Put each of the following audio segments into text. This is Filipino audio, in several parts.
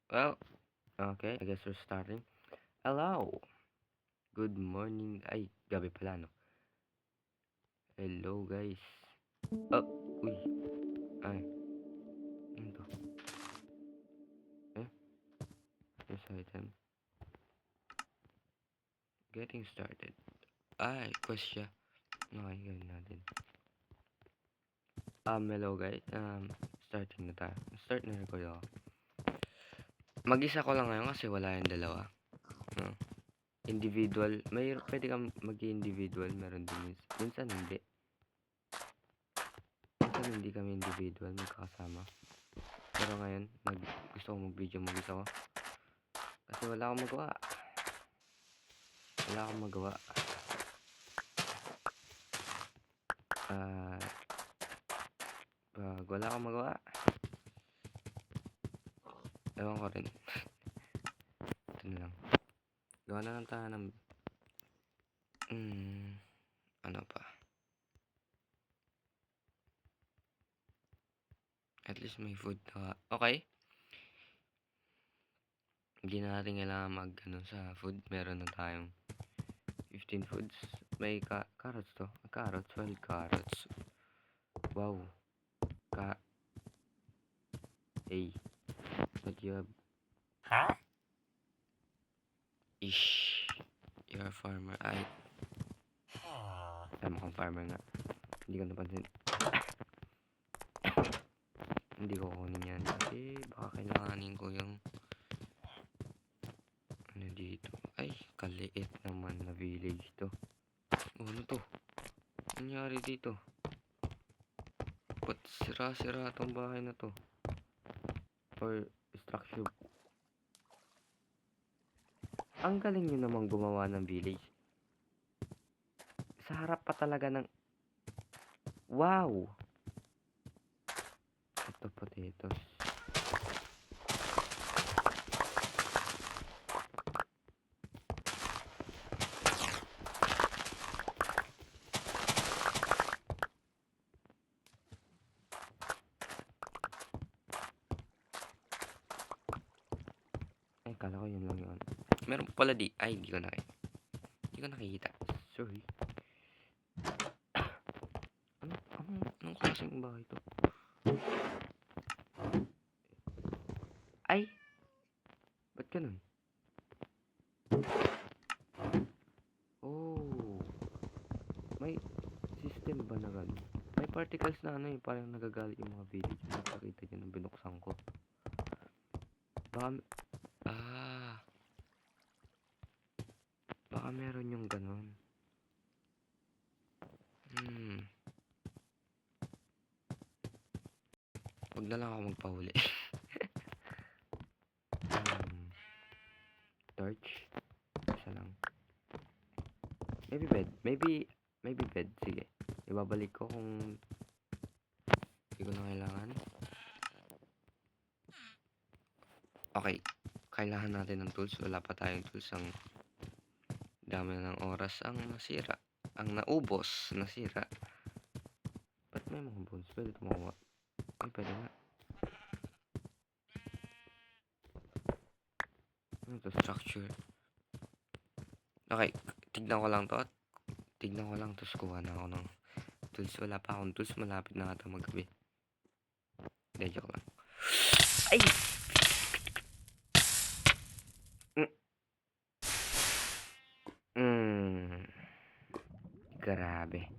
Well, okay, I guess we're starting. Hello. Good morning. Ay, gabi pala, no? Hello, guys. Oh, uy. Ay, ano to? Eh, this item. Getting started. Ay, question. Okay, gawin natin. Hello, guys. Starting na tayo. Start na record ako. Mag-isa ko lang ngayon kasi wala yung dalawa. No? Individual. Pwede kang mag-individual. Meron din. Minsan hindi. Minsan hindi kami individual. Magkakasama. Pero ngayon, gusto ko mag-video mag-isa ko. Kasi wala akong magawa. Wala akong magawa. Ah, pag wala akong magawa, ewan ko rin. Ito na lang. Gawa na lang tayo ng, ano pa. At least may food na. Okay. Hindi na natin kailangan ano, sa food. Meron na tayong 15 foods. May carrots to. Carrots, 12 carrots. Wow. Hey. But you have... Huh? Ish. You're a farmer. Ay, mukhang farmer nga. Hindi ko napansin. Hindi ko kunin yan kasi baka kailanganin ko yung ano dito. Ay, kaliit naman na village to. Oh, ano to? Nangyari dito? Ba't sira-sira tong bahay na to? Or structure? Ang galing nyo namang gumawa ng village. Sa harap pa talaga ng... Wow! Ito potatoes. Ay, kala ko yun lang yun. Meron pa pala di. Ay, hindi ko nakikita. Sorry. Anong klaseng bahay to? Ay! Ba't ganun? Oh! May system ba na ganun? May particles na ano eh, parang nagagalit yung mga village. Nakakita nyo nung binuksan ko. Baka, ah, baka meron yung ganun. Wag na lang ako magpahuli. Torch. Isa lang. Maybe bed. Maybe bed. Sige. Ibabalik ko kung hindi ko na kailangan. Okay. Kailangan natin ng tools. Wala pa tayong tools. Ang dami na ng oras ang nasira. Ang naubos. Nasira. Ba't may mga bones? Pwede tumawa. Ay, pwede nga. Ano to? Structure. Okay. Tignan ko lang to. Tignan ko lang. Tapos kuha na ako ng tools. Wala pa akong tools. Malapit na ata maggabi. Hindi, joke lang. Ay! Grabe.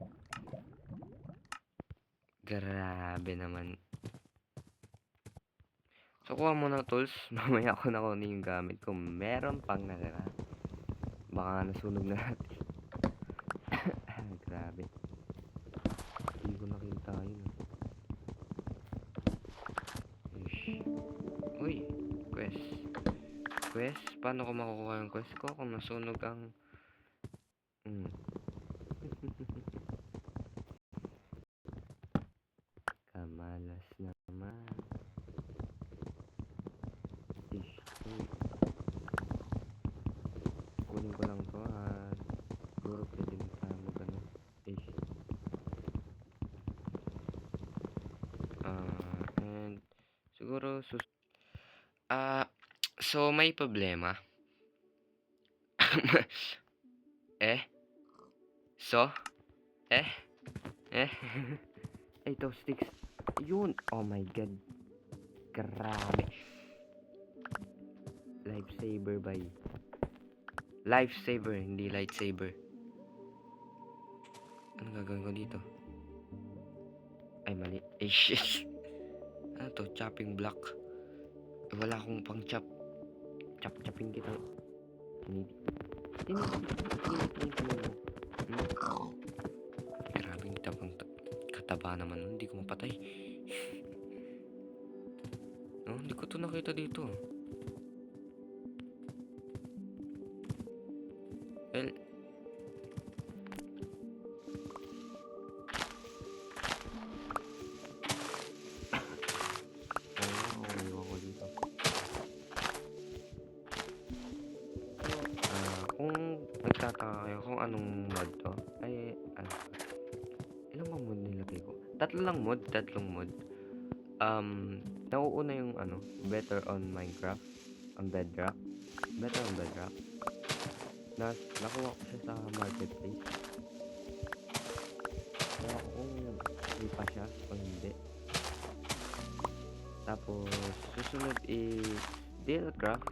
Grabe naman. So, kuha mo ng tools. Mamaya ako na kunin yung gamit ko. Meron pang natira. Baka nasunog na natin. Grabe. Hindi ko nakita yun. Ish. Uy, quest. Quest? Paano ko makukuha yung quest ko kung nasunog ang... Kamalas naman. Ish. Kunin ko lang to at siguro pwede na tayo mag-ano. Ish. And siguro So, may problema. Eh? So? Eh? Eh? Ay, ito, sticks. Yun. Oh my God. Grabe. Lifesaver by. Lifesaver, hindi lightsaber. Ano gagawin ko dito? Ay, mali. Ay, shit. Ano to? Chopping block. Wala akong pang chop. Chop-chopping kita. Grabe, kataba naman nun. Hindi ko mapatay. No, hindi ko to nakita dito. Well, kung nagtataka kayo kung anong mod to, ay, ano, ilang bang mod nilagay ko? Tatlong mod. Nauuna yung ano, Better on Minecraft, on Bedrock. Better on Bedrock. Nakuha ko siya sa marketplace. Kaya kung hindi pa siya o hindi. Tapos, susunod is Dealcraft,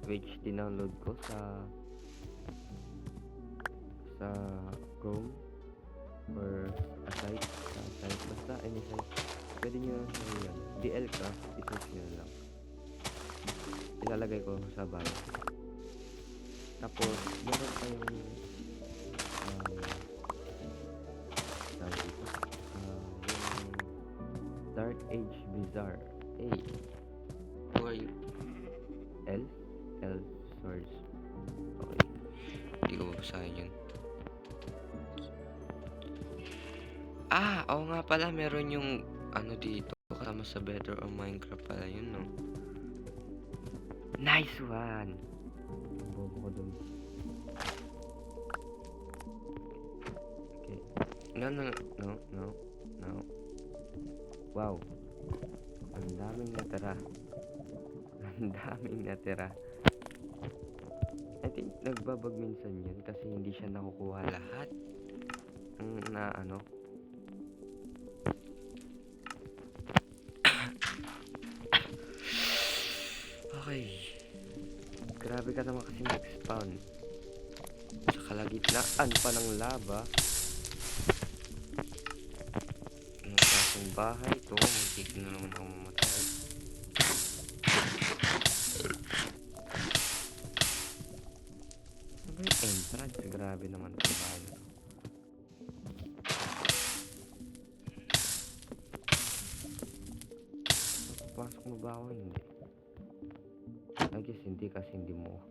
which dinownload ko sa Chrome or a site, basta any site. Pwede nyo sa yan, DLcraft, i-search nyo lang. Ilalagay ko sa bio. Tapos, meron pa yung yung Dark Age Bizarre. Hey, who are you? L source. Okay, hindi ko babasahin yun. Oo nga pala, meron yung ano dito kasama sa Better on Minecraft pala yun, no? Nice one! Ang bobo ko dun. Okay. No. Wow. Ang daming natira. I think nagbabag minsan yun kasi hindi siya nakukuha lahat. Na ano. Okay. Grabe ka naman kasi mag-spawn. Sa kalagitnaan pa ng lava. Ang klaseng bahay to. Hindi na naman ako mamatay. Ano yung entrance? Grabe naman ang bahay na to. Pasok mo ba ako? Hindi. I guess hindi kasi hindi mo.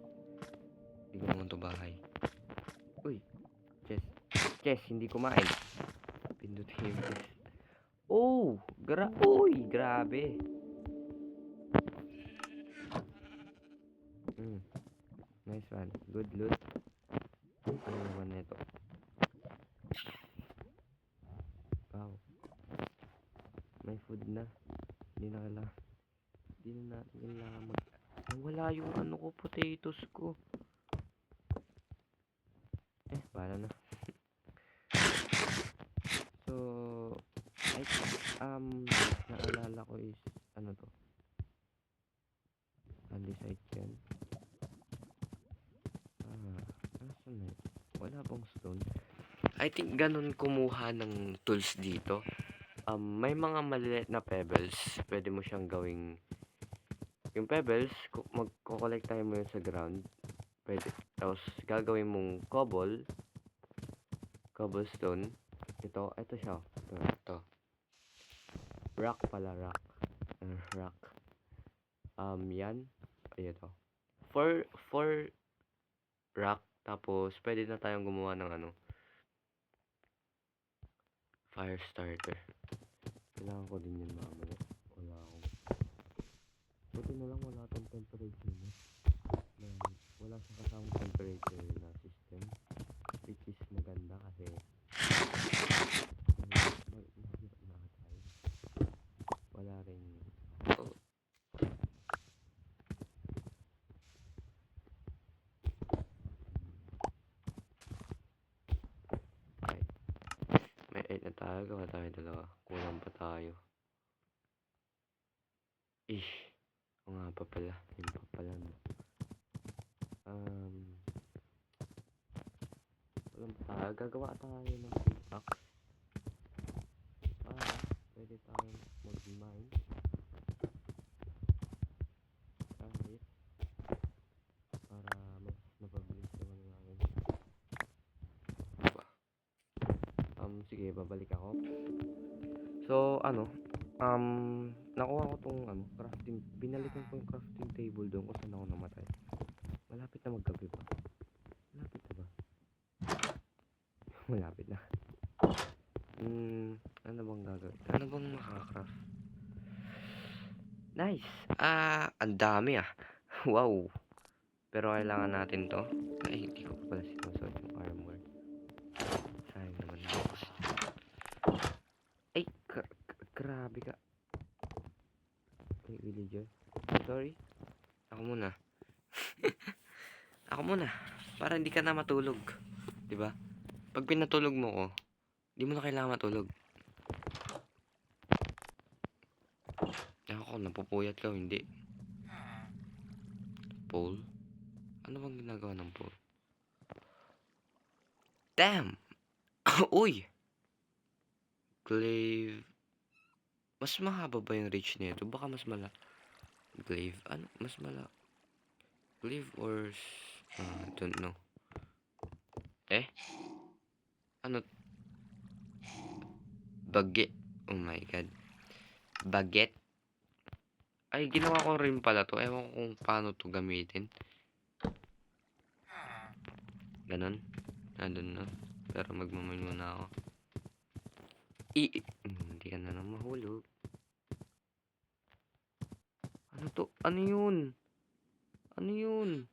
Hindi ko naman to bahay. Uy. Chess, hindi kumain. Pindutin yung chess. Oh! Uy! Grabe. Nice one. Good loot. Ano naman nito? Wow. May food na. Hindi na natin kailangan wala yung ano ko, potatoes ko. Bahala na. So, naalala ko is, ano to? Andesite yan. Nasaan na? Wala bang stone? I think ganun kumuha ng tools dito. May mga maliliit na pebbles. Pwede mo siyang gawing yung pebbles, magko-collect tayo mo yun sa ground. Pwede. Tapos, gagawin mong cobblestone. Ito siya. Ito. Rock pala, rock. Yan. Ayun to. 4 rock. Tapos, pwede na tayong gumawa ng ano. Fire starter. Kailangan ko din yun mamaya. Wala akong. Buti na lang wala tong temperature na. Wala siyang kasamang temperature na system. Which is maganda kasi wala rin Gagawa tayo dalawa. Kulang pa tayo. O nga pa pala. Yun pa pala, no. Kulang pa tayo. Gagawa tayo ng pickaxe. Pwede tayong mag-mine. Kahit para mas mapabilis yung ano namin. Sige, babalik ako. So, nakuha ko tong crafting. Binalikan ko yung crafting table doon kung saan ako namatay. Malapit na maggabi ba? Malapit na ba? Malapit na. Ano bang gagawin? Ano bang makaka-craft? Nice! Ang dami Wow! Pero kailangan natin to. Ay, hindi ko pa pala sinusuot yung armor. Sayang naman ako. Ay, grabe ka. Ay, villager. Sorry. Ako muna. Ako muna. Para hindi ka na matulog. Diba? Pag pinatulog mo ko, di mo na kailangan matulog. Ako, napupuyat ka, hindi. Pole? Ano bang ginagawa ng pole? Damn! Uy! Glaive. Mas mahaba ba yung reach nito? Baka mas Glaive? Ano? Mas Glaive or... I don't know. Ano? Baget. Oh my god. Baget. Ay, ginawa ko rin pala to. Ewan ko kung paano to gamitin. Ganon. Nandun na. Pero magmamain muna ako. Hindi ka na nang mahulog. Ano to? Ano yun? Ano yun?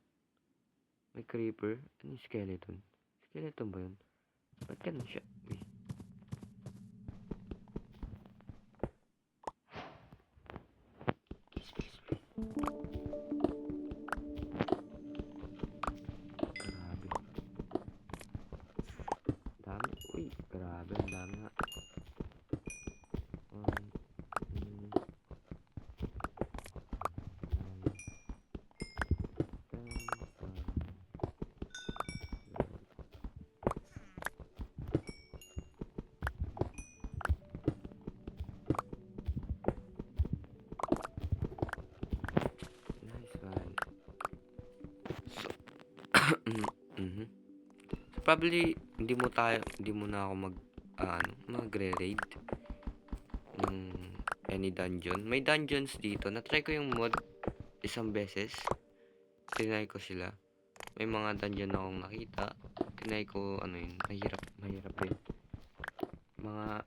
May creeper? Ano yung skeleton? Skeleton ba yun? Ba't ganun siya? Uy. Grabe. Dami. Uy, grabe. Ang dami nga. Probably hindi mo na ako magre-raid ng any dungeon. May dungeons dito. Na-try ko yung mod isang beses. Tinry ko sila. May mga dungeon akong nakita. Tinry ko yun. Mahirap yun. Mga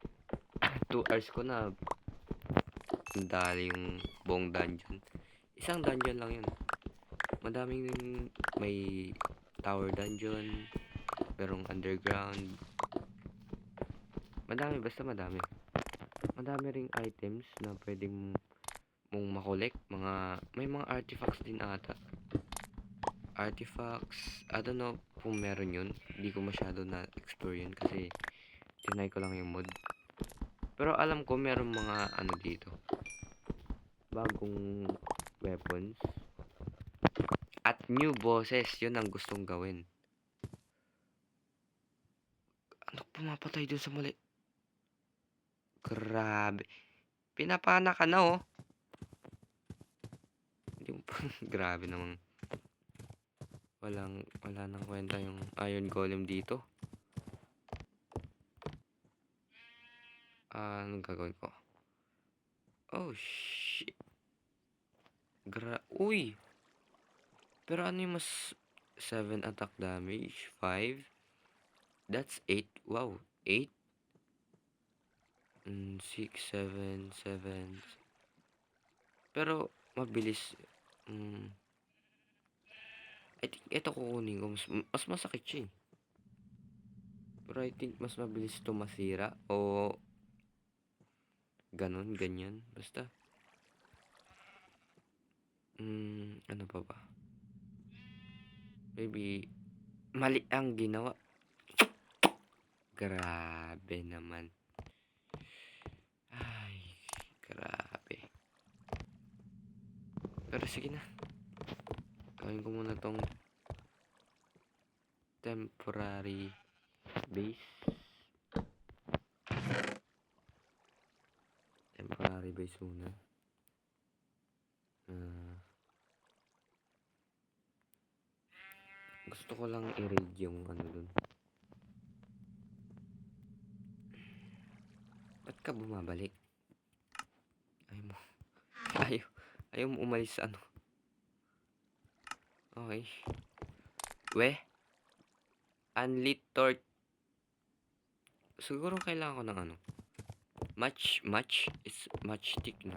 2 hours ko na dali yung buong dungeon. Isang dungeon lang yun. Madaming may tower dungeon. Merong underground. Madami, basta madami. Madami ring items na pwedeng mong makolek. May mga artifacts din ata. Artifacts, I don't know kung meron yun. Hindi ko masyado na-explore yun kasi tinry ko lang yung mod. Pero alam ko meron mga dito. Bagong weapons. At new bosses, yun ang gustong gawin. Pumapatay dun sa mali. Grabe. Pinapana ka na Grabe namang. Wala nang kwenta yung iron golem dito. Anong gagawin ko? Oh shit. Uy. Pero ano yung mas 7 attack damage? 5? That's 8. Wow. 8? 6, 7, 7. Pero, mabilis. I think ito kukunin ko. Mas masakit siya eh. Pero I think mas mabilis ito masira. O, ganon, ganyan. Basta. Ano pa ba? Maybe, mali ang ginawa. Grabe naman. Grabe. Pero sige na. Gawin ko muna tong temporary base. Temporary base muna. Gusto ko lang i-raid yung ano dun. Ba't ka bumabalik? Ayaw mo. Ayaw mo umalis sa ano. Okay. Unlit torch. Siguro kailangan ko ng ano. Matchstick na.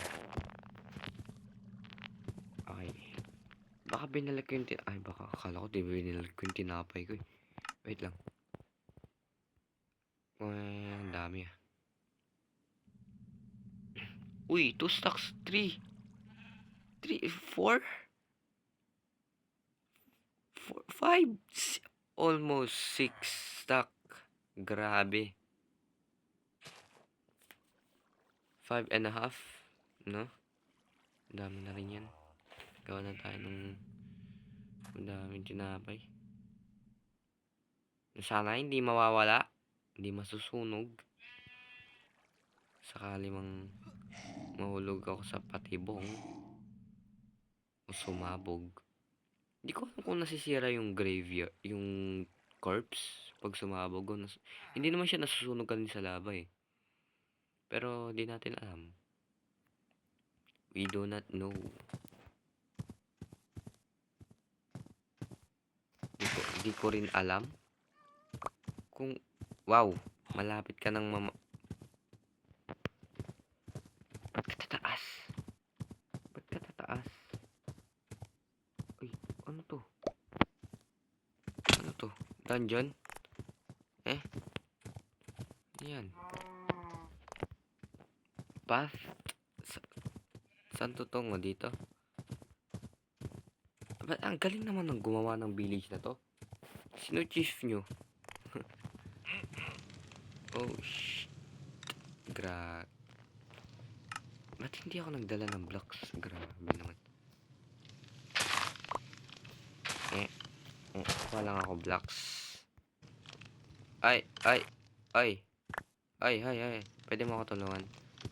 Okay. Baka binalag ko yung ay, baka akala ko di binalag ko yung tinapay ko eh. Wait lang. Ang dami ah. Uy, 2 stacks, 3, 4, 5, almost 6 stack. Grabe. 5.5, no? Dami na rin yan. Gawa na tayo ng daming tinapay. Sana hindi mawawala. Hindi masusunog. Sakali mang mahulog ako sa patibong o sumabog. Hindi ko alam kung nasisira yung graveyard, yung corpse pag sumabog. Hindi naman siya nasusunog din sa lava eh. Pero di natin alam. We do not know. Di ko rin alam kung wow, malapit ka ng Ba't ka tataas? Uy, ano to? Dungeon? Yan. Path? Saan tutungo dito? Ba't ang galing naman ng gumawa ng village na to? Sino chief nyo? Oh, shit. Ba't hindi ako nagdala ng blocks? Grabe naman. Walang ako blocks. Ay. Pwede mo ako tulungan?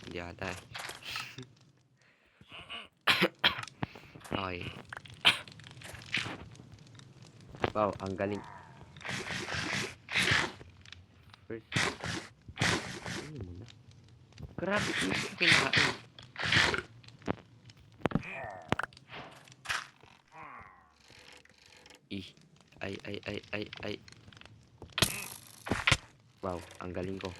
Hindi ata eh. Okay. Wow, ang galing. First. Ano muna? Grabe, ito yung kinakain. Ay. Wow, ang galing ko.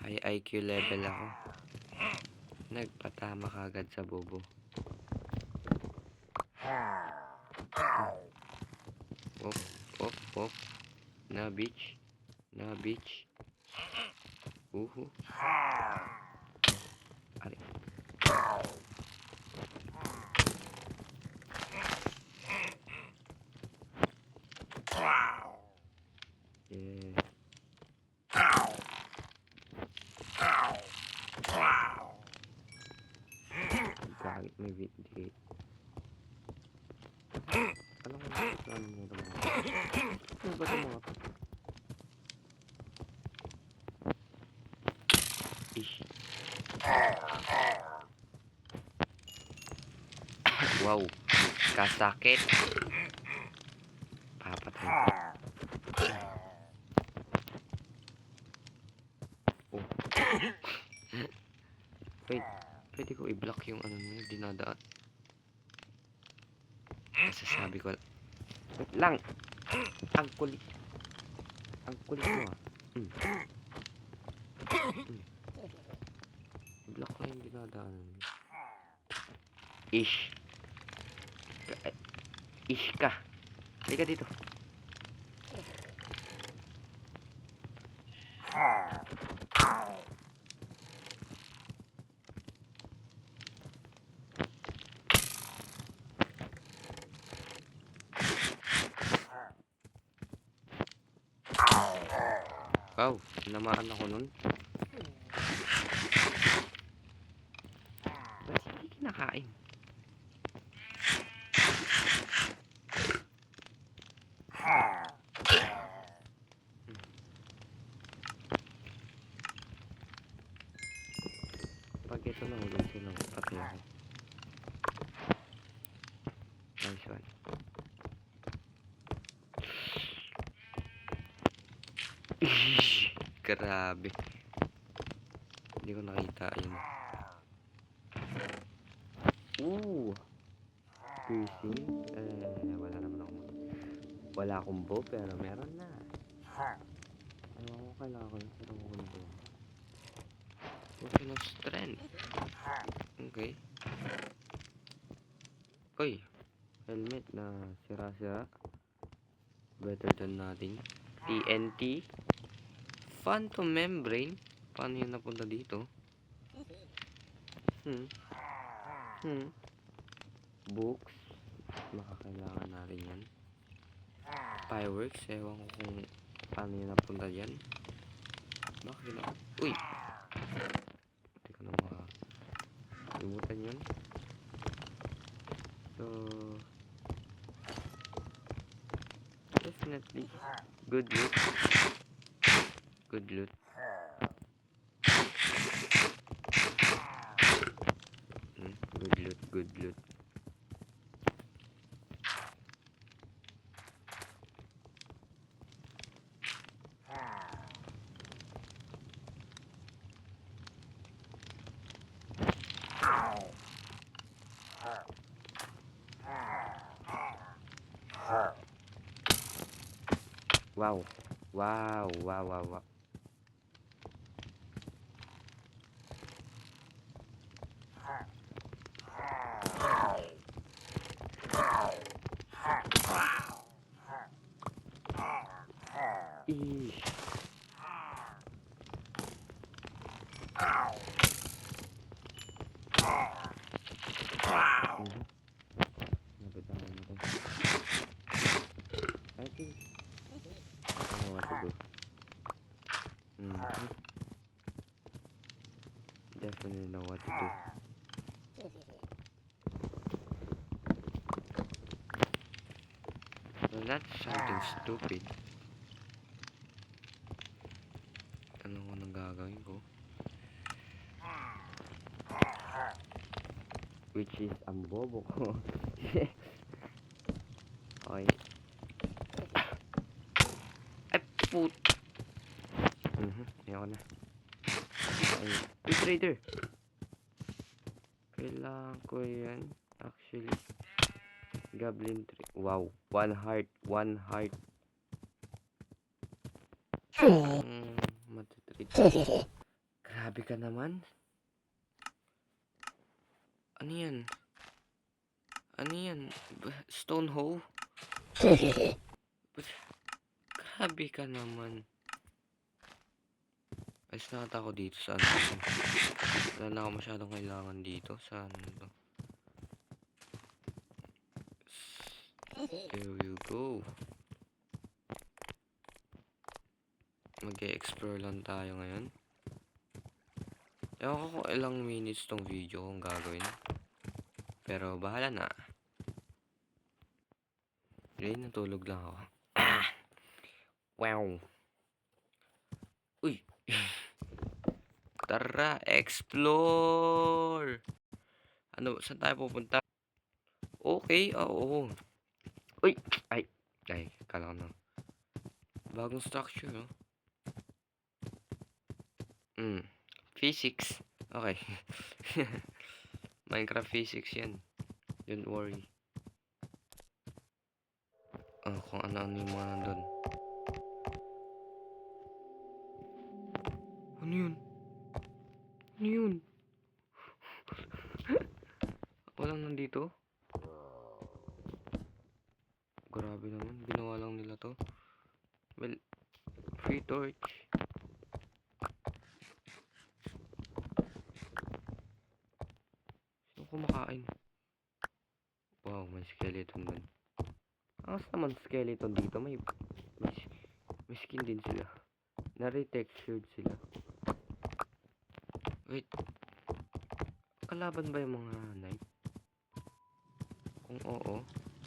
High IQ level ako. Nagpatama kagad sa bobo. Op. Na beach. Uhu. Ari. Yeah. Gagit may vindicate. Ano mo naman? Ano ba ito mga to? Ish. Wow. Kasakit. Papatay ko. Oh. Wait. Pwede ko i-block yung ano na dinadaan. Sasabi ko. Wait lang. Ang kulit mo ah. Block ko yung dinadaanan. Ish ka. Halika dito. Aw, tinamaan ako nun. Ba't hindi kinakain? Pag ito nahulog silang pati ako. Nice one. Grabe. Hindi ko nakita yun. Ooh! Piercing. Wala naman ako. Wala akong bow pero meron na. Ewan ko kailangan ko yung pero ko nito. Potion of strength. Okay. Uy! Helmet na sira-sira. Better than nothing. TNT. Phantom membrane. Paano yun napunta dito? Books. Makakailangan natin yan. Fireworks. Ewan ko kung paano yun napunta dyan. Bakit na? Uy! Hindi ko na makalimutan yun. So, definitely good loot. Good loot. Good loot, good loot. Wow. Wow, wow, wow, wow. Eesh. Nabitawan mo to. I think I know what to do. Definitely know what to do. Well, that's something stupid. Ano ko nang gagawin ko? Which is ang bobo ko. Okay. Ay, put. Ayoko na. Ay, trader. Kailangan ko yan. Actually. Goblin tree. Wow. One heart. One heart. Matitreat. Grabe ka naman. Ano yan? Ano yan? Stone hoe? Grabe ka naman. Alis na ata ako dito sa ano. Wala na ako masyadong kailangan dito sa ano to. There you go. Mag-e-explore lang tayo ngayon. Ewan ko kung ilang minutes tong video kung gagawin. Pero bahala na. Okay, natulog lang ako. Wow. Uy. Tara, explore. Ano, saan tayo pupunta? Okay, oo. Uy, ay, kala ko na. Bagong structure, no? Physics. Okay. Minecraft physics yan. Don't worry. Kung ano-ano yung mga nandun. Ano yun? Ano yun? Walang nandito? Grabe naman. Ginawa lang nila to. Well, free torch. Sino kumakain? Wow, may skeleton dun. Angas naman skeleton dito. May skin din sila. Nare-textured sila. Wait. Kalaban ba yung mga knight? Kung oo,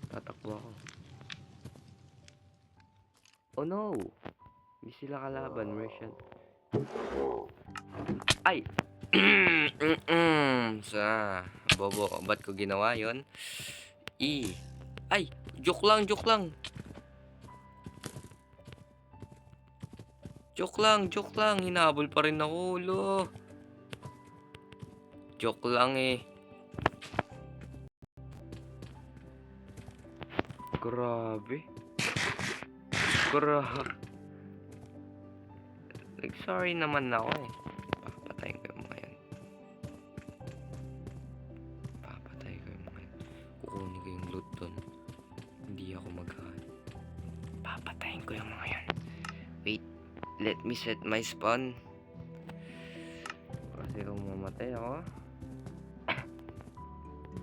tatakbo ako. Oh no! Hindi sila kalaban, merchant. Ay! Bobo, ba't ko ginawa yon? Ay! Joke lang, joke lang! Joke lang. Hinabol pa rin ako, lo. Joke lang eh. Grabe. Sorry naman ako eh. Papatayin ko yung mga yan. Kukunin ko yung loot doon. Hindi ako maghahan. Papatayin ko yung mga yan. Wait. Let me set my spawn. Kasi kung mamatay ako,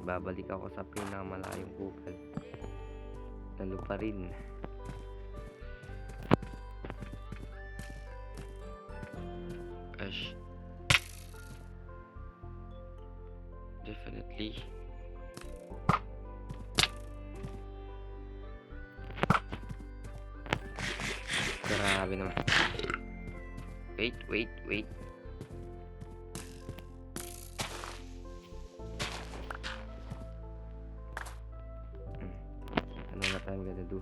babalik ako sa pinakamalayong bukal. Lalo pa rin. Ash. Definitely. Grabe naman. Wait. Ano na tayo gonna do?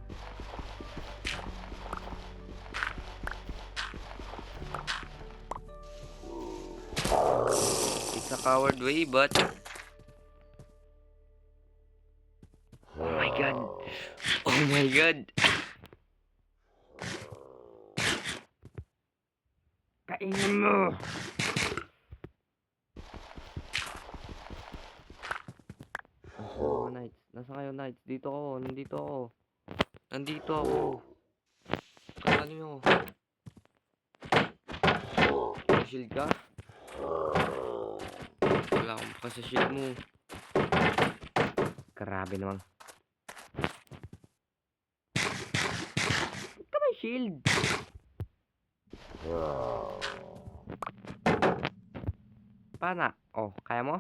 It's a coward way, but oh my god. Kainin mo. Nasa kayo, knights? Dito ako. Nandito ako. Kakanin mo. Shield ka? Wala akong pa sa shield mo. Grabe naman. Ba't ka may shield? Pana? Oh, kaya mo?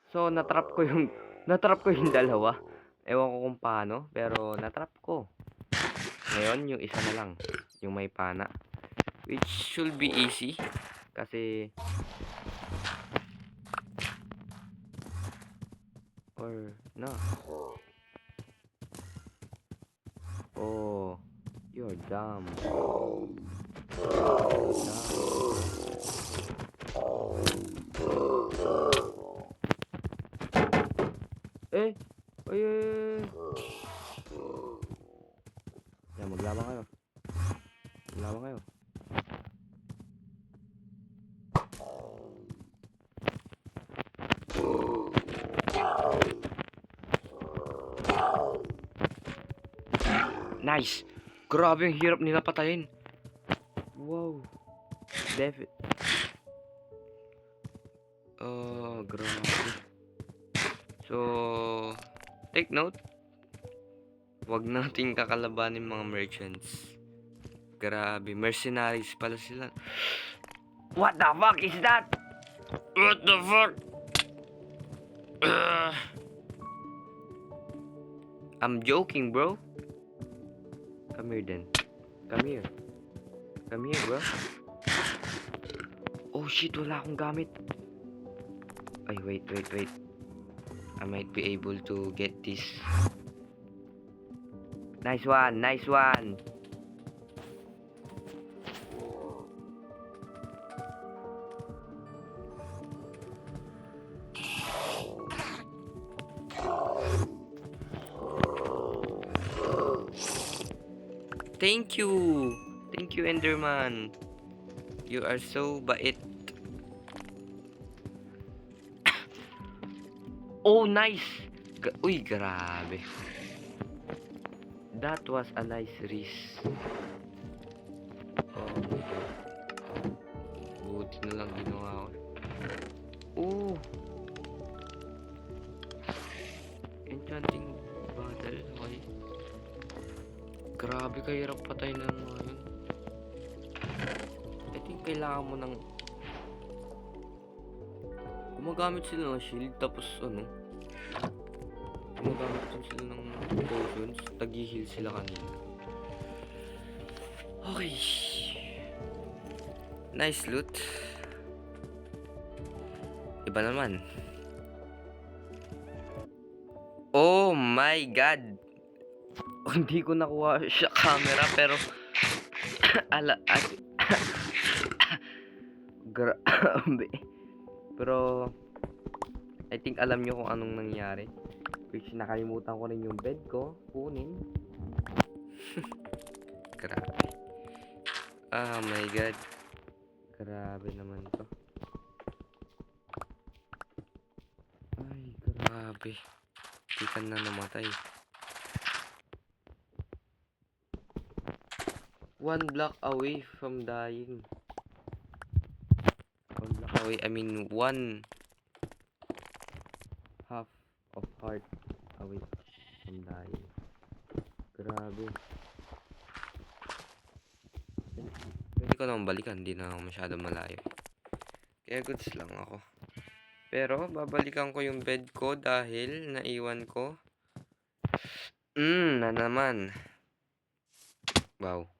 So, natrap ko yung dalawa. Ewan ko kung paano, pero natrap ko. Ngayon, yung isa na lang. Yung may pana. Which should be easy. Kasi or no. Oh, you're dumb. Eh, ay. Yan, maglaban kayo. Nice! Grabe, ang hirap nila patayin. Wow. Oh, grabe. So, take note. Wag nating kakalabanin mga merchants. Grabe, mercenaries pala sila. What the fuck is that? What the fuck? I'm joking, bro. Come here then. Come here, bro. Oh shit, wala akong gamit. Ay, wait. I might be able to get this. Nice one. Thank you, Enderman. You are so bait. Oh, nice. Uy, grabe. That was a nice risk. Oh my god. Buti na lang ginawa ko. Oh! Enchanting battle. Okay. Grabe kahirap patay ng mga yun. I think kailangan mo ng... Gumagamit sila ng shield tapos ano... Gumagamit din sila ng potions. Tag-heal sila kanina. Okay. Nice loot. Iba naman. Oh my god! Hindi ko nakuha siya camera pero grabe. Pero I think alam nyo kung anong nangyari. Which nakalimutan ko rin yung bed ko kunin. Grabe. Oh my god. Grabe naman to. Ay, grabe. Di ka na namatay. One block away from dying. One block away, I mean one half of heart away from dying. Grabe. Pwede ko naman balikan, hindi na ako masyadong malayo. Kaya goods lang ako. Pero babalikan ko yung bed ko dahil naiwan ko. Na naman. Wow.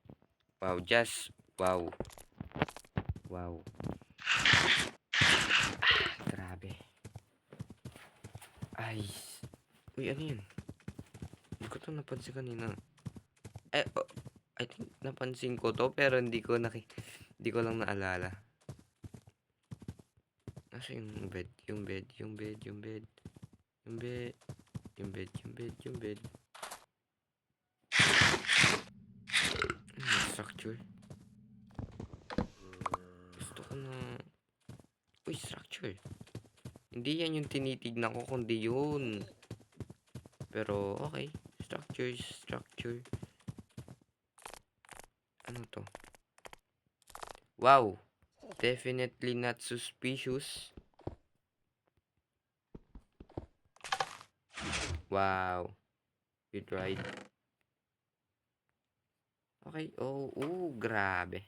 Wow, just wow. Wow. Grabe. Ay. Uy, ano yun? Hindi ko to napansin kanina. I think napansin ko to pero hindi ko lang naalala. Nasa yung bed, yung bed, yung bed, yung bed. Yung bed, yung bed, yung bed, yung bed. Structure. Gusto ko na... Uy, structure. Hindi yan yung tinitignan ko, kundi yun. Pero, okay. Structure. Ano to? Wow. Definitely not suspicious. Wow. You tried. Okay. Oh, grabe.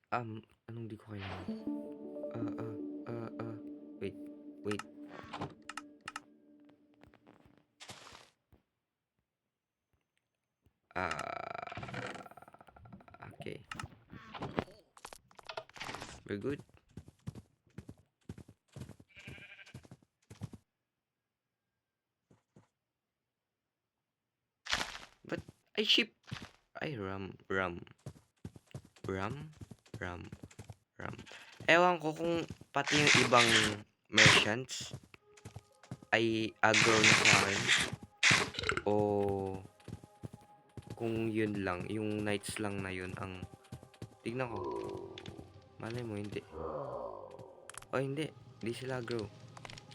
Anong di ko kailangan? Wait. Okay. We're good. But I ship. Ay, ram. Ewan ko kung pati yung ibang merchants ay aggro na sa akin. O kung yun lang, yung knights lang na yun ang... Tignan ko. Malay mo, hindi. O hindi. Hindi sila aggro.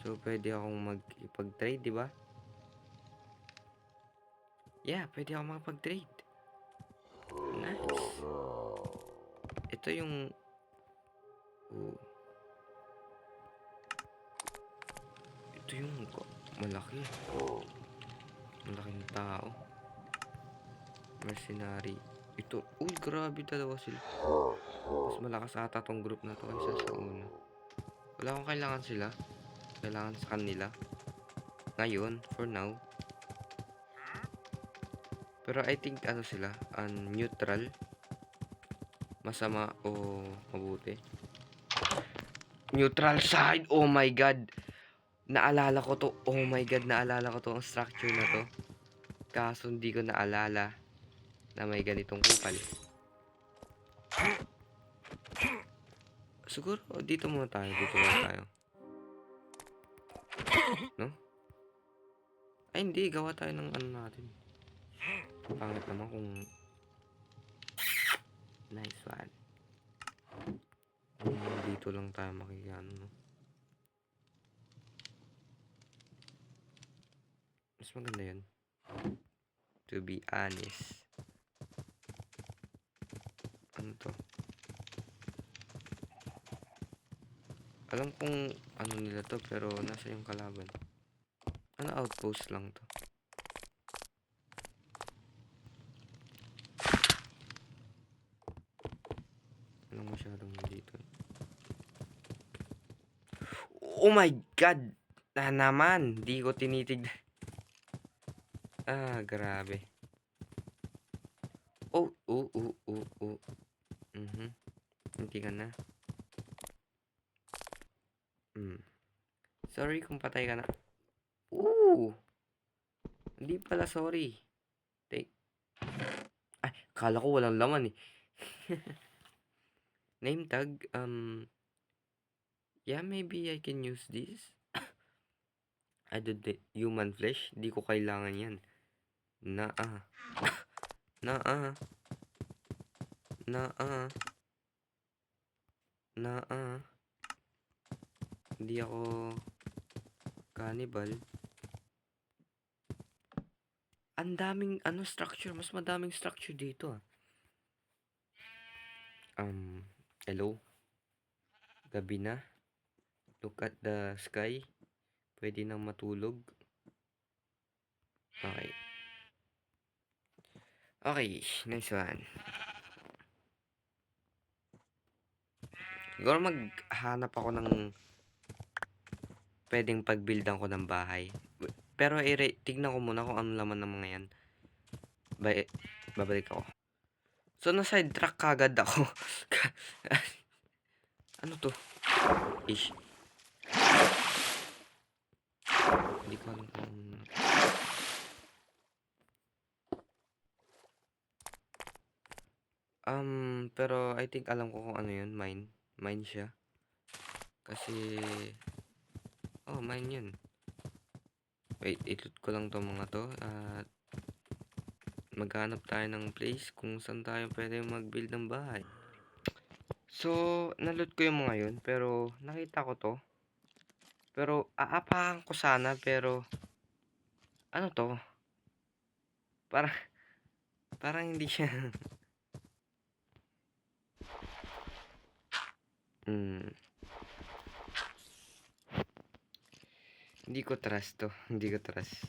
So, pwede akong mag-trade, di ba? Yeah, pwede akong makapag-trade. Nice. Ito yung... Ito yung malaki. Malaking tao. Mercenary. Ito. Uy, grabe dalawa sila. Mas malakas ata tong group na to kaysa sa una. Wala akong kailangan sila. Kailangan sa kanila. Ngayon, for now. Pero I think ano sila, neutral. Masama o mabuti. Neutral side. Oh my god. Naalala ko to. Oh my god, naalala ko to ang structure na to. Kaso hindi ko naalala na may ganitong kupal. Siguro dito muna tayo. No? Ay hindi, gawa tayo ng ano natin. Pangit naman kung... Nice one. Dito lang tayo makikano, no? Mas maganda yun. To be honest. Ano 'to? Alam kong ano nila 'to, pero nasaan yung kalaban? Ano, outpost lang 'to? Walang masyadong dito. Oh my God! Na naman, di ko tinitignan. Grabe. Oh, oh, oh, oh, oh. Hindi ka na. Sorry kung patay ka na. Ooh! Hindi pala sorry. Take. Ay, akala ko walang laman eh. Name tag, yeah, maybe I can use this. Added the human flesh. Di ko kailangan yan. Naa. Naa. Naa. Naa. Hindi ako cannibal. Ang daming structure. Mas madaming structure dito ah. Hello? Gabi na. Look at the sky. Pwede nang matulog. Okay. Okay, nice one. Siguro maghanap ako ng pwedeng pagbildan ko ng bahay. Pero tignan ko muna kung ano laman ng mga yan. Babalik ako. So, na-sidetrack kagad ako. Ano to? Ish. Hindi ko alam kung... pero I think alam ko kung ano yun. Mine. Mine siya. Kasi... Oh, mine yun. Wait, itot ko lang to mga to. At... maghanap tayo ng place kung saan tayo pwede mag-build ng bahay. So, naloot ko yung mga yun. Pero, nakita ko to. Pero, aapakan ko sana. Pero, ano to? Parang hindi siya. Hindi ko trust to. Hindi ko trust.